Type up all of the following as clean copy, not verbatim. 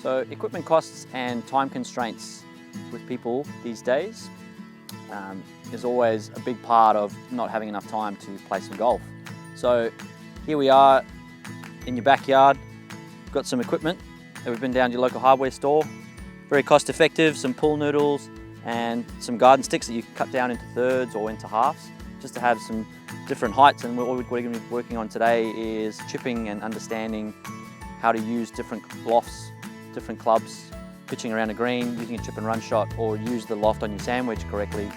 So equipment costs and time constraints with people these days is always a big part of not having enough time to play some golf. So here we are in your backyard. We've got some equipment that we've been down to your local hardware store. Very cost effective, some pool noodles and some garden sticks that you can cut down into thirds or into halves, just to have some different heights. And what we're going to be working on today is chipping and understanding how to use different lofts, different clubs, pitching around a green, using a chip and run shot, or use the loft on your sandwich correctly,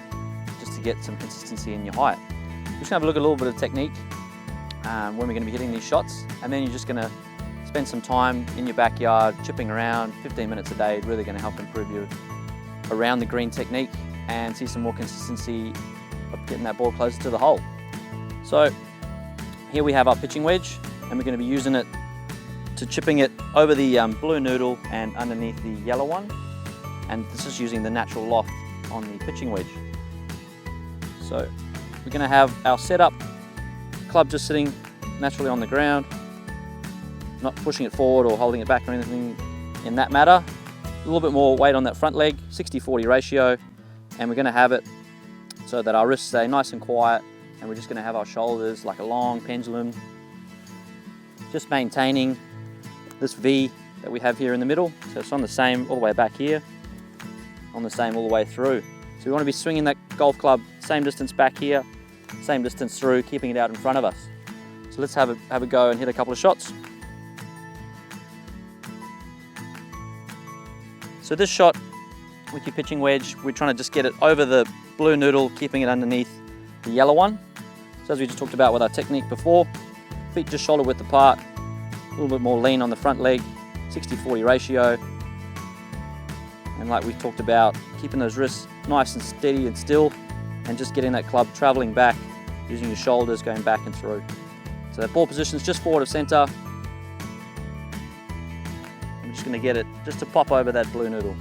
just to get some consistency in your height. We're just going to have a look at a little bit of technique when we're going to be hitting these shots, and then you're just going to spend some time in your backyard chipping around 15 minutes a day. Really going to help improve your around the green technique and see some more consistency of getting that ball closer to the hole. So here we have our pitching wedge, and we're going to be using it to chipping it over the blue noodle and underneath the yellow one, and this is using the natural loft on the pitching wedge. So we're going to have our setup club just sitting naturally on the ground, not pushing it forward or holding it back or anything in that matter. A little bit more weight on that front leg, 60-40 ratio, and we're going to have it so that our wrists stay nice and quiet, and we're just going to have our shoulders like a long pendulum, just maintaining this V that we have here in the middle. So it's on the same all the way back here, on the same all the way through. So we want to be swinging that golf club same distance back here, same distance through, keeping it out in front of us. So let's have a go and hit a couple of shots. So this shot with your pitching wedge, we're trying to just get it over the blue noodle, keeping it underneath the yellow one. So as we just talked about with our technique before, feet just shoulder width apart, a little bit more lean on the front leg, 60-40 ratio. And like we talked about, keeping those wrists nice and steady and still, and just getting that club traveling back, using your shoulders, going back and through. So that ball position is just forward of center. I'm just going to get it just to pop over that blue noodle.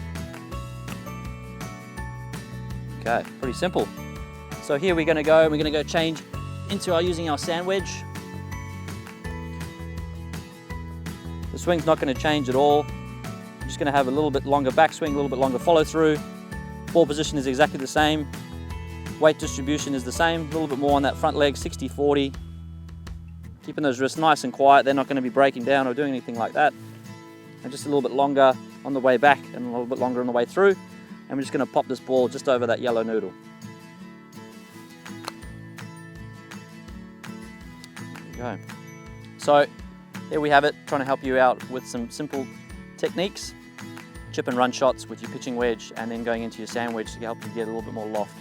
Okay, pretty simple. So here we're going to go change into using our sand wedge. The swing's not going to change at all. I'm just going to have a little bit longer backswing, a little bit longer follow through. Ball position is exactly the same. Weight distribution is the same, a little bit more on that front leg, 60-40. Keeping those wrists nice and quiet. They're not going to be breaking down or doing anything like that. And just a little bit longer on the way back and a little bit longer on the way through. And we're just going to pop this ball just over that yellow noodle. There we go. So there we have it, trying to help you out with some simple techniques. Chip and run shots with your pitching wedge, and then going into your sand wedge to help you get a little bit more loft.